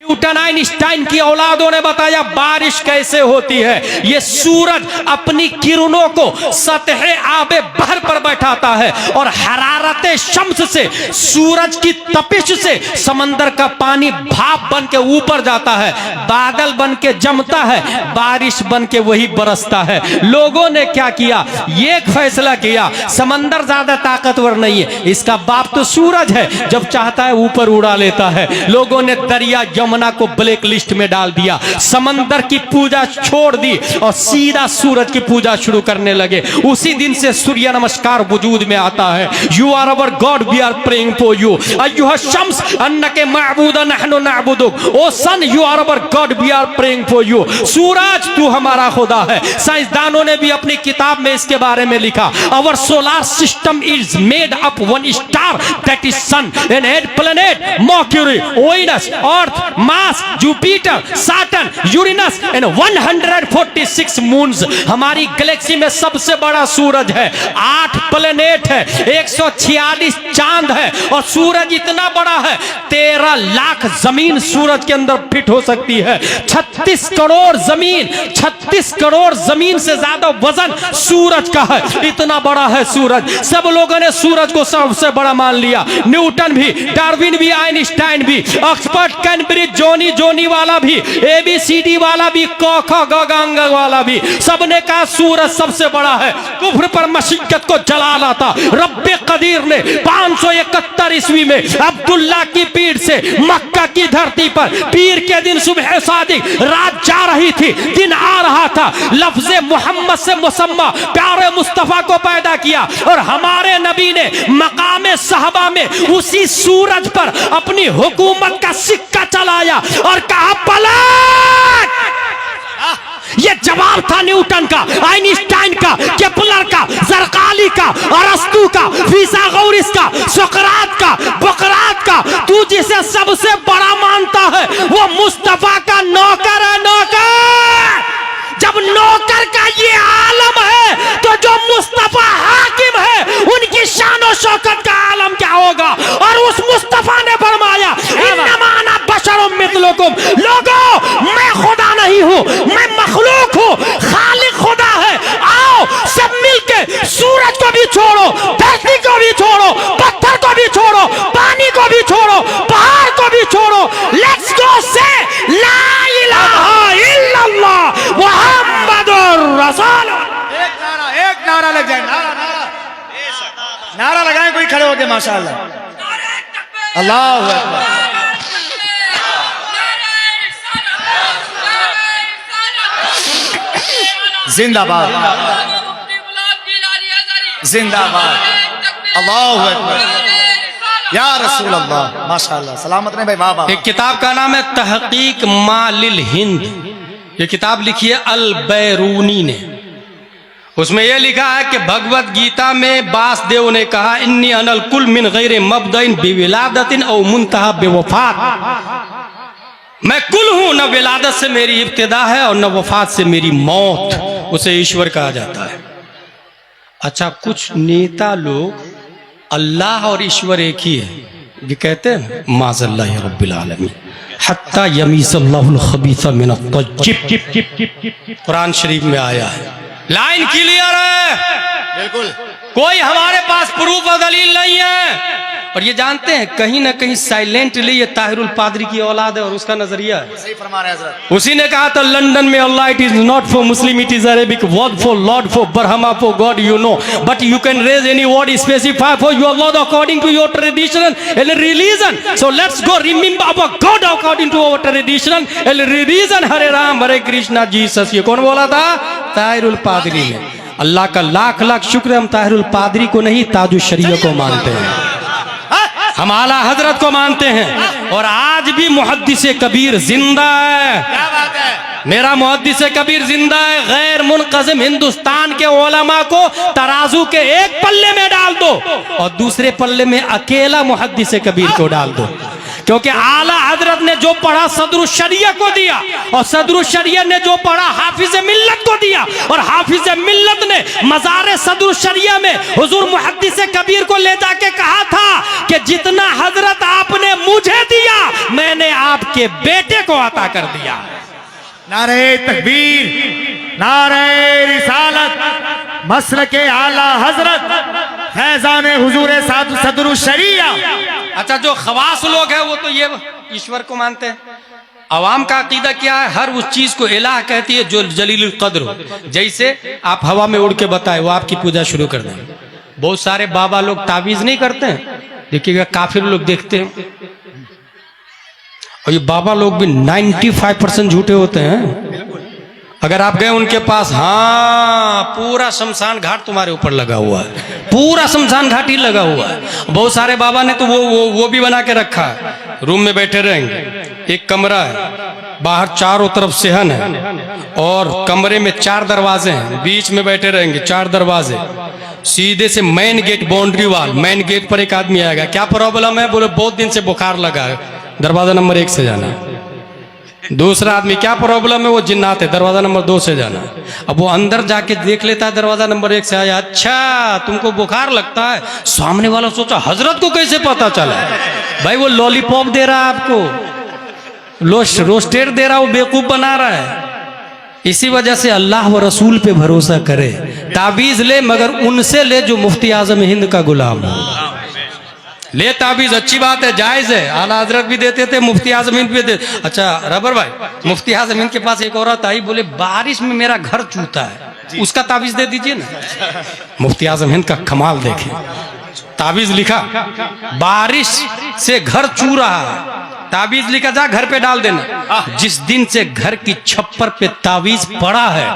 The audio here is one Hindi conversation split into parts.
न्यूटन आइंस्टाइन की औलादों ने बताया बारिश कैसे होती है। ये सूरज अपनी किरणों को सतह आबे बहर पर बैठाता है और हरारते शम्स से, सूरज की तपिश से समंदर का पानी भाप बन के ऊपर जाता है, बादल बन के जमता है, बारिश बन के वही बरसता है। लोगों ने क्या किया, ये फैसला किया समंदर ज्यादा ताकतवर नहीं है, इसका बाप तो सूरज है, जब चाहता है ऊपर उड़ा लेता है। लोगों ने दरिया यमुना को ब्लैक लिस्ट में डाल दिया, समंदर की पूजा छोड़ दी और सीधा सूरज की पूजा शुरू करने लगे। उसी दिन से सूर्य नमस्कार वजूद में आता है। You are our god, we are praying for you. अय्युहा शम्स अन्नके माबूदा नहनु नअबुदुक। O sun, you are our god, we are praying for you. सूरज तू हमारा खुदा है। साइंसदानों ने भी अपनी किताब में इसके बारे में लिखा, our solar system is made up one star that is sun and 8 planet Mercury, Venus, Earth, Mars, Jupiter, Saturn, Uranus and 146 moons. हमारी गैलेक्सी में सबसे बड़ा सूरज है, 8 प्लैनेट है, 146 चांद है और सूरज इतना बड़ा है 13 लाख जमीन सूरज के अंदर फिट हो सकती है। 36 करोड़ जमीन, 36 करोड़ जमीन से ज्यादा वजन सूरज का है, इतना बड़ा है सूरज। सब लोगों ने सूरज को सबसे बड़ा मान लिया, न्यूटन भी, डार्विन भी, आइंस्टाइन भी, ऑक्सफोर्ड, कैम्ब्रिज, जोनी वाला भी, ABCD वाला भी, क ख ग ग वाला भी, सबने कहा सूरज सबसे बड़ा है। कुफ्र पर मशिक्कत को जलाला था। रब्बे कदीर ने 571 ईस्वी में अब्दुल्ला की पीठ से मक्का की धरती पर पीर के दिन सुबह सादिक, रात जा रही थी, दिन आ रहा था, लफ्ज़े मोहम्मद से मुसम्मा प्यारे मुस्तफा को पैदा किया और हमारे नबी ने मकामे सहबा में उसी सूरज पर अपनी हुकूमत का सिक्का चलाया और कहा पलट। ये जवाब था न्यूटन का, आइंस्टाइन का, केपलर का, जरकाली का, अरस्तू का, फिसागोरस का, सुकरात का, बकरात का। तू जिसे सबसे बड़ा मानता है वो मुस्तफा का नौकर है, नौकर। जब नौकर का ये आलम है तो जो मुस्तफा हाकिम है उनकी शान और शौकत का आलम क्या होगा। और उस मुस्तफा ने फरमाया इन्नमा अना बशरुम मिथलुकुम, लोगों मैं खुदा नहीं हूं, मैं मखलूक हूं, खालिक खुदा है। आओ सब मिलके सूरज को भी छोड़ो, धरती को भी छोड़ो, पत्थर को भी छोड़ो, पानी को भी छोड़ो, पहाड़ को भी छोड़ो, लेट्स गो से ला इलाहा इल्लल्लाह मुहम्मदुर रसूल। एक नारा लग जाए, नारा लगाएं, कोई खड़े होके माशाअल्लाह, अल्लाहु अकबर। जिंदाबाद, जिंदाबाद, अल्लाहु अकबर, या रसूल अल्लाह, माशाअल्लाह, सलामत रहे भाई, वाह वाह। एक किताब का नाम है तहकीक मालिल हिंद, ये किताब लिखी है अल बैरूनी ने। उसमें यह लिखा है कि भगवत गीता में बासदेव ने कहा इन्नी अनल कुल मिन गैर मबदइन बिविलादतिन औ मुंतहा बेवफात, मैं कुल हूं, न विलादत से मेरी इब्तिदा है और न वफात से मेरी मौत। उसे ईश्वर कहा जाता है। अच्छा, कुछ नेता लोग अल्लाह और ईश्वर एक ही है, ये कहते हैं माज़ल्लाहि रब्बिल आलमीन हत्ता यमीज़ल्लाहुल खबीसा मिनत तय्यिब। कुरान शरीफ में आया है, लाइन क्लियर है, बिल्कुल कोई हमारे पास प्रूफ और दलील नहीं है। और ये जानते हैं कहीं ना कहीं साइलेंटली ये ताहिरुल पादरी की औलाद है और उसका नजरिया है। सही फरमा रहे हैं हज़रत। उसी ने कहा था लंदन में Allah it is not for Muslim, it is Arabic word for lord for Brahma for god, you know, but you can raise any word specify for your lord according to your tradition and religion. So let's go remember our god according to our tradition and religion. Hare Ram Hare Krishna Jesus. ये कौन बोला था? ताहिरुल पादरी ने। अल्लाह का लाख लाख शुक्र, हम ताहिरुल पादरी को नहीं ताजुल शरीयत को मानते हैं, हम आला हजरत को मानते हैं। और आज भी मुहद्दिस कबीर जिंदा है, क्या बात है, मेरा मुहद्दिस कबीर जिंदा है। गैर मुनक़ज़िम हिंदुस्तान के उलमा को तराजू के एक पल्ले में डाल दो और दूसरे पल्ले में अकेला मुहद्दिस कबीर को डाल दो। क्योंकि आला हजरत ने जो पढ़ा सदरुश शरिया को दिया, और सदरुश शरिया ने जो पढ़ा हाफिज मिल्लत को दिया, और हाफिज मिल्लत ने मज़ार सदरुश शरिया में हुजूर मुहद्दिस कबीर को ले जाके कहा था कि जितना हजरत आपने मुझे दिया मैंने आपके बेटे को अता कर दिया। नारे तकबीर, नारे रिसालत, मसलके आला हजरत, फैजान हुजूर सदरुश शरिया। अच्छा, जो खवास लोग हैं वो तो ये ईश्वर को मानते हैं। अवाम का अकीदा क्या है? हर उस चीज को इलाह कहती है जो जलील कद्र हो। जैसे आप हवा में उड़ के बताए वो आपकी पूजा शुरू कर देंगे। बहुत सारे बाबा लोग ताबीज नहीं करते हैं, देखिएगा काफिर लोग देखते हैं, और ये बाबा लोग भी 95% झूठे होते हैं। अगर आप गए उनके पास, हाँ पूरा शमशान घाट तुम्हारे ऊपर लगा हुआ है, पूरा शमशान घाट ही लगा हुआ है। बहुत सारे बाबा ने तो वो भी बना के रखा है, रूम में बैठे रहेंगे, एक कमरा है, बाहर चारों तरफ सेहन है, और कमरे में 4 दरवाजे हैं, बीच में बैठे रहेंगे 4 दरवाजे, सीधे से main gate, boundary wall, main gate पर एक आदमी आएगा, क्या प्रॉब्लम है? बोले बहुत दिन से बुखार लगा है, दरवाजा नंबर 1 से जाना है। दूसरा आदमी, क्या प्रॉब्लम है? वो जिन्नात है, दरवाजा नंबर 2 से जाना। अब वो अंदर जाके देख लेता है, दरवाजा नंबर 1 से आया, अच्छा तुमको बुखार लगता है। सामने वाला सोचा हजरत को कैसे पता चला? भाई वो लॉलीपॉप दे रहा है आपको, रोस्टेड दे रहा है, वो बेवकूफ बना रहा है। इसी वजह से अल्लाह व रसूल पे भरोसा करे, ताबीज ले मगर उनसे ले जो मुफ्ती आजम हिंद का गुलाम हो। ले ताबीज, अच्छी बात है, जायज है, आला हजरत भी देते थे, मुफ्ती आजम हिंद भी देते। अच्छा रबर भाई, मुफ्ती आजम हिंद के पास एक औरत आई, बोले बारिश में मेरा घर चूता है, उसका ताबीज दे दीजिए ना। मुफ्ती आजम हिंद का कमाल देखें, ताबीज लिखा, बारिश से घर चू रहा है, ताबीज लिखा, जा घर पे डाल देना। जिस दिन से घर की छप्पर पे ताबीज पड़ा है,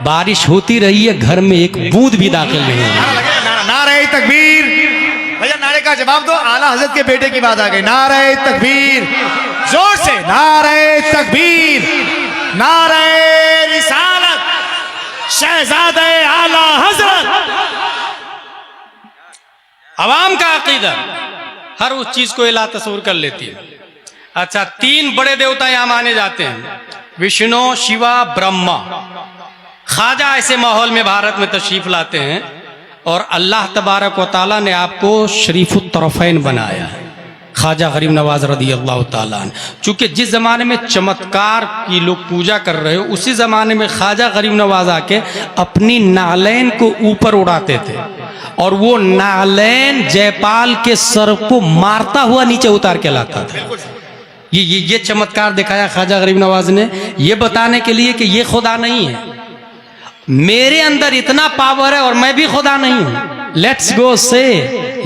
बारिश होती रही है, घर में एक बूंद भी दाखिल नहीं है। नारे तकबीर, भैया नारे का जवाब दो। आला हजरत के बेटे की बात आ गई। नारे तकबीर, जोर से नारे तकबीर, नारे रिसालत, शहजादे आला हजरत। अवाम का अकीदा हर उस चीज को इलाह तस्वूर कर लेती है। अच्छा, 3 बड़े देवता यहां माने जाते हैं, विष्णु, शिवा, ब्रह्मा। ख्वाजा ऐसे माहौल में भारत में तशरीफ लाते हैं, और अल्लाह तबारक व तआला ने आपको शरीफुत तरफ़ैन बनाया है, ख्वाजा गरीब नवाज रदी अल्लाह तआला अन्हु। चूंकि जिस जमाने में चमत्कार की लोग पूजा कर रहे हो, उसी जमाने में ख्वाजा गरीब नवाज आके अपनी नालैन को ऊपर उड़ाते थे, और वो नालैन जयपाल के सर को मारता हुआ नीचे उतार के लाता था। ये चमत्कार दिखाया ख्वाजा गरीब नवाज ने, ये बताने के लिए कि ये खुदा नहीं है, मेरे अंदर इतना पावर है और मैं भी खुदा नहीं हूं। लेट्स गो से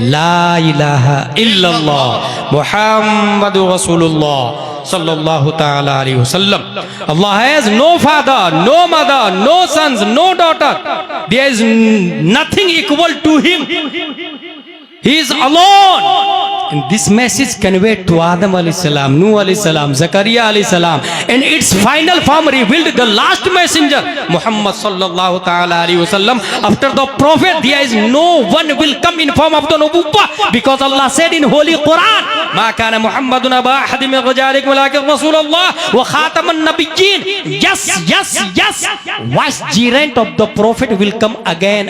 ला इलाहा इल्लल्लाह मुहम्मदुर रसूलुल्लाह सल्लल्लाहु तआला अलैहि वसल्लम। Allah has no father, no mother, no sons, no daughter, there is nothing equal to him, he is alone. And this message conveyed to Adam alayhi salam, Nuh alayhi salam, Zakaria alayhi salam, and its final form revealed the last messenger Muhammad sallallahu ta'ala alayhi wasallam. After the prophet there is no one will come in form of the nubuwwah, because Allah said in holy Quran, ma kana Muhammadun aba ahad min rijalikum walakin rasulullah wa khataman nabiyyin. Yes, yes, yes, vicegerent of the prophet will come again,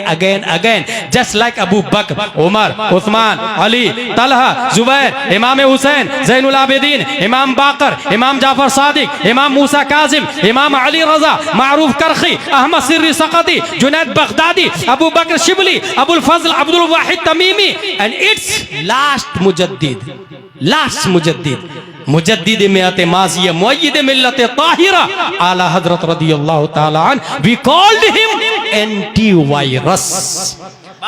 just like Abu Bakr, Umar, Usman, Ali, Talha, Zubair, इमाम हुसैन, ज़ैनुल आबिदीन, इमाम बाकर, इमाम जाफर सादिक, इमाम मूसा काजिम, इमाम अली रजा, मारूफ करखी, Ahmad Sirri Saqati, Junaid Baghdadi, Abu Bakr Shibli, Abul Fazl Abdul Wahid Tamimi, and its last मुजद्दिद, मुजद्दिद मिल्लत माज़िया, मुअय्यिद मिल्लत ताहिरा, आला हज़रत रज़ियल्लाहु ताला अन्हु। We called him anti virus.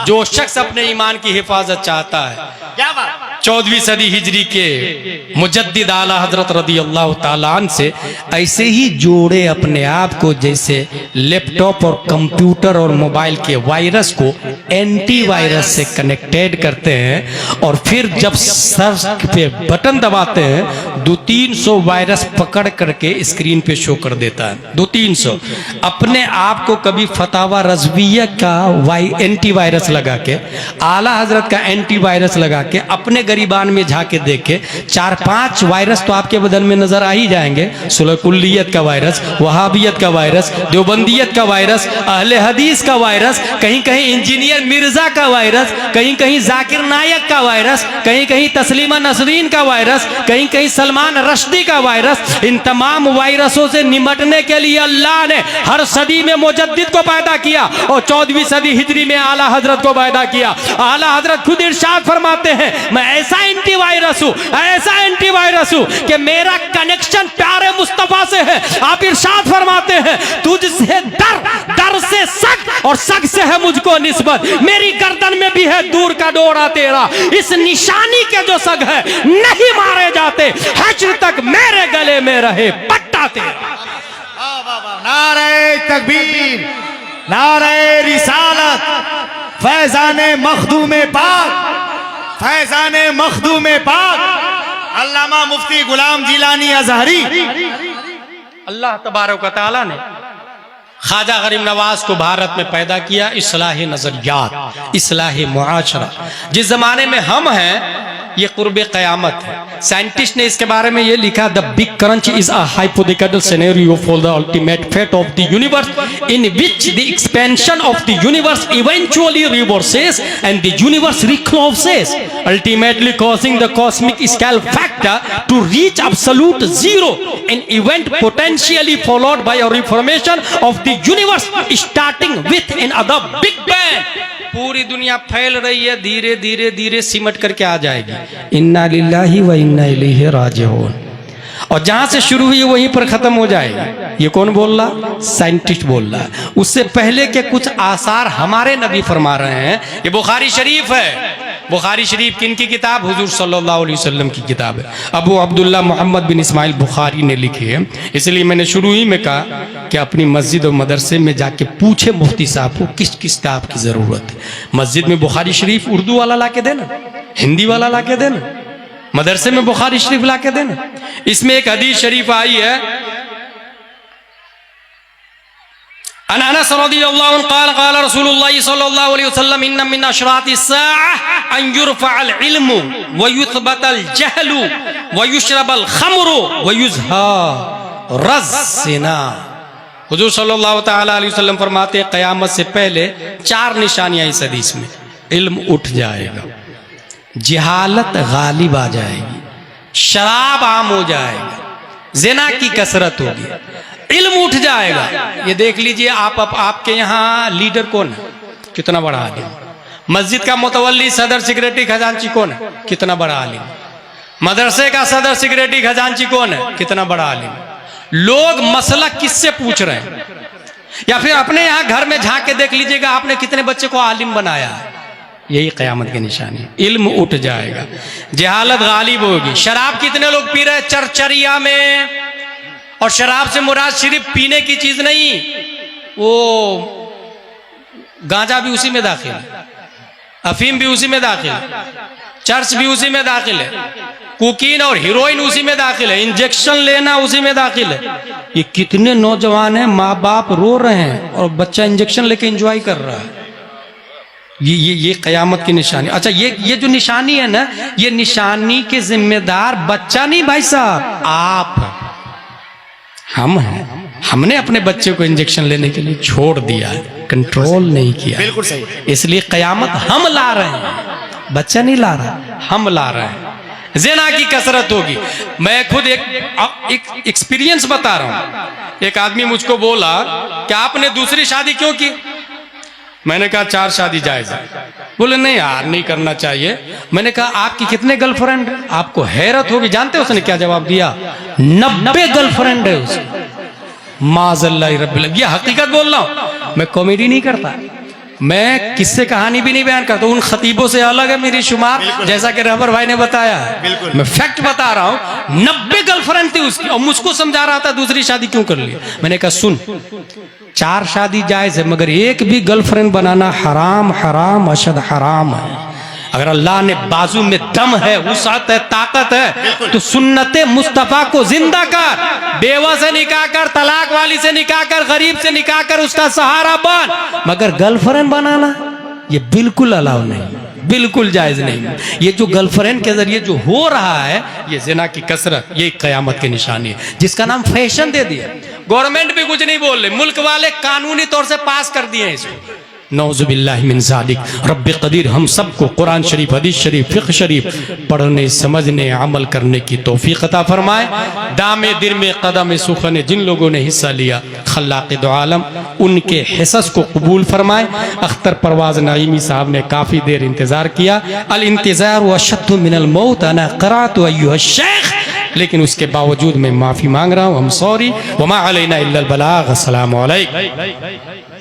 जो शख्स अपने ईमान की हिफाजत चाहता है, क्या बात, 14वीं सदी हिजरी के मुजद्दिद आला हजरत रदी अल्लाह ताला अन्हु से ऐसे ही जोड़े अपने आप को, जैसे लैपटॉप और कंप्यूटर और मोबाइल के वायरस को एंटी वायरस से कनेक्टेड करते हैं, और फिर जब सर्च पे बटन दबाते हैं 200-300 वायरस पकड़ करके स्क्रीन पे शो कर देता है। 200-300। अपने आप को कभी फतावा रज़विया का एंटी वायरस लगा के, आला हजरत का एंटी वायरस लगा के अपने गरीबान में झाके देखे 4-5 वायरस तो आपके बदन में नजर आ ही जाएंगे। सुलकुल्लियत का वायरस, वहाबियत का वायरस, देवबंदियत का वायरस, अहले हदीस का वायरस, कहीं कहीं इंजीनियर मिर्जा का वायरस, कहीं कहीं जाकिर नायक का वायरस, कहीं कहीं तस्लीमा नसरीन का वायरस, कहीं कहीं सलमान रश्दी का वायरस। इन तमाम वायरसों से निमटने के लिए अल्लाह ने हर सदी में मुजद्दिद को पैदा किया और 14वीं सदी हिजरी में आला हजरत को पैदा किया। आला हजरत खुद इरशाद फरमाते हैं, मैं ऐसा एंटीवायरस हूं, ऐसा एंटीवायरस हूं कि मेरा कनेक्शन प्यारे मुस्तफा से है। आप इरशाद फरमाते हैं, तुझसे डर, डर से शक और शक से है मुझको निस्बत। मेरी गर्दन में भी है दूर का डोरा तेरा। इस निशानी के जो सग है नहीं मारे जाते, हश्र तक मेरे गले में रहे पट्टा तेरा। नारे तकबीर, नारे रिसालत, फैजाने मखदूमे पाक, फैजाने मखदूमे पाक, अल्लामा मुफ्ती गुलाम जिलानी अजहरी। अल्लाह तबारक व तआला ने ख्वाजा गरीब नवाज को भारत में पैदा किया। इस्लाही नजरियात, इस्लाही मुआशरा जिस जमाने में हम हैं, ये कुर्बे क़यामत है। साइंटिस्ट ने इसके बारे में ये लिखा, the big crunch is a hypothetical scenario for the ultimate fate of the universe in which the expansion of the universe eventually reverses and the universe recloses, ultimately causing the cosmic scale factor to reach absolute zero, an event potentially followed by a reformation of the universe starting with another big bang. पूरी दुनिया फैल रही है, धीरे धीरे धीरे सिमट करके आ जाएगी। इन्ना लिल्लाहि व इन्ना इलैहि राजिऊन। और जहां से शुरू हुई वहीं पर खत्म हो जाएगी। ये कौन बोल रहा? साइंटिस्ट बोल रहा है। उससे पहले के कुछ आसार हमारे नबी फरमा रहे हैं। ये बुखारी शरीफ है। बुखारी शरीफ किनकी किताब? हुजूर सल्लल्लाहु अलैहि वसल्लम की किताब है। अबू अब्दुल्ला मोहम्मद बिन इस्माइल बुखारी ने लिखी है। इसलिए मैंने शुरू ही में कहा कि अपनी मस्जिद और मदरसे में जाके पूछे मुफ्ती साहब को किस किस किताब की जरूरत है। मस्जिद में बुखारी शरीफ उर्दू वाला ला के देना, हिंदी वाला ला के देना, मदरसे में बुखारी शरीफ ला के देना। इसमें एक हदीस शरीफ आई है, अनस रज़ियल्लाहु अन्हु क़ाल क़ाल रसूलुल्लाह सल्लल्लाहु अलैहि वसल्लम इन्न मिन अशरातिस साअह अन युरफ़अल इल्मु व युथबतल जहलु व युशरबल खम्रु व युज़हरज़ ज़िना। हुजूर सल्लल्लाहु तआला अलैहि वसल्लम फरमाते हैं, क़यामत से पहले 4 निशानियां इस हदीस में। इल्म उठ जाएगा, जहालत गालिब आ जाएगी, शराब आम हो जाएगा, ज़िना की कसरत होगी, इल्म उठ जाएगा। ये देख लीजिए आपके यहाँ लीडर कौन है? कितना बड़ा आलिम। मस्जिद का मुतवल्ली सदर सिक्रेटरी खजांची कौन है? कितना बड़ा आलिम। मदरसे का सदर सिक्रेटरी खजांची कौन है? कितना बड़ा आलिम। लोग मसला किससे पूछ रहे हैं? या फिर अपने यहाँ घर में झांक के देख लीजिएगा, आपने कितने बच्चे को आलिम बनाया है। यही क़यामत की निशानी। इल्म उठ जाएगा, जहालत गालिब होगी। शराब कितने लोग पी रहे हैं चरचरिया में, और शराब से मुराद सिर्फ पीने की चीज नहीं, वो गांजा भी उसी में दाखिल है, अफीम भी उसी में दाखिल है, चर्च भी उसी में दाखिल है, कोकीन और हीरोइन उसी में दाखिल है, इंजेक्शन लेना उसी में दाखिल है। ये कितने नौजवान हैं, माँ बाप रो रहे हैं और बच्चा इंजेक्शन लेके एंजॉय कर रहा है। ये क़यामत की निशानी। अच्छा, ये जो निशानी है ना, ये निशानी के जिम्मेदार बच्चा नहीं भाई साहब, आप हम हैं। हमने अपने बच्चे को इंजेक्शन लेने के लिए छोड़ दिया, कंट्रोल नहीं किया। बिल्कुल सही। इसलिए क़यामत हम ला रहे हैं, बच्चा नहीं ला रहा, हम ला रहे हैं। ज़िना की कसरत होगी। मैं खुद एक एक्सपीरियंस बता रहा हूं। एक आदमी मुझको बोला कि आपने दूसरी शादी क्यों की? मैंने कहा 4 शादी जायज है। बोले नहीं यार, नहीं करना चाहिए। मैंने कहा आपकी कितने गर्लफ्रेंड? आपको हैरत होगी, जानते हो उसने क्या जवाब दिया? 90 गर्लफ्रेंड है उसकी। माज़ल्लाहि रब्बिल। ये हकीकत बोल रहा हूं, मैं कॉमेडी नहीं करता, मैं किससे कहानी भी नहीं बयान करता। उन खतीबों से अलग है मेरी शुमार, जैसा कि रहबर भाई ने बताया है। मैं फैक्ट बता रहा हूं, 90 गर्लफ्रेंड थी उसकी, और मुझको समझा रहा था दूसरी शादी क्यों कर ली। मैंने कहा सुन, 4 शादी जायज है, मगर एक भी गर्लफ्रेंड बनाना हराम, हराम अशद हराम है। अगर अल्लाह ने बाजू में दम है, वुसअत है, ताकत है, तो सुन्नते मुस्तफ़ा को जिंदा कर। बेवा से निकाह कर, तलाक वाली से निकाह कर, गरीब से निकाह कर, उसका सहारा बन, मगर गर्लफ्रेंड बनाना ये बिल्कुल अलाउ नहीं। बिल्कुल जायज नहीं। ये जो गर्लफ्रेंड के जरिए जो हो रहा है ये ज़िना की कसरत, ये कयामत की निशानी है, जिसका नाम फैशन दे दिया। गवर्नमेंट भी कुछ नहीं बोल रहे, मुल्क वाले कानूनी तौर से पास कर दिए हैं इसको। नौजुबिल्लाहि मिन ज़ालिक। रब्बे कदीर हम सबको कुरान शरीफ, हदीस शरीफ, फ़िक़्ह शरीफ पढ़ने, समझने, अमल करने की तौफ़ीक़ अता फरमाए। दामे दिर में कदम सुखने जिन लोगों ने हिस्सा लिया, खल्लाक़ दो आलम उनके हिस्स को कबूल फरमाए। अख्तर परवाज़ नईमी साहब ने काफ़ी देर इंतज़ार किया। अल इंतज़ार अशद्दु मिनल मौत अना क़राअतु अय्युहा शेख, लेकिन उसके बावजूद मैं माफ़ी मांग रहा हूँ। हम सॉरी। वमा अलैना इल्लल बलाग। अस्सलामु अलैकुम।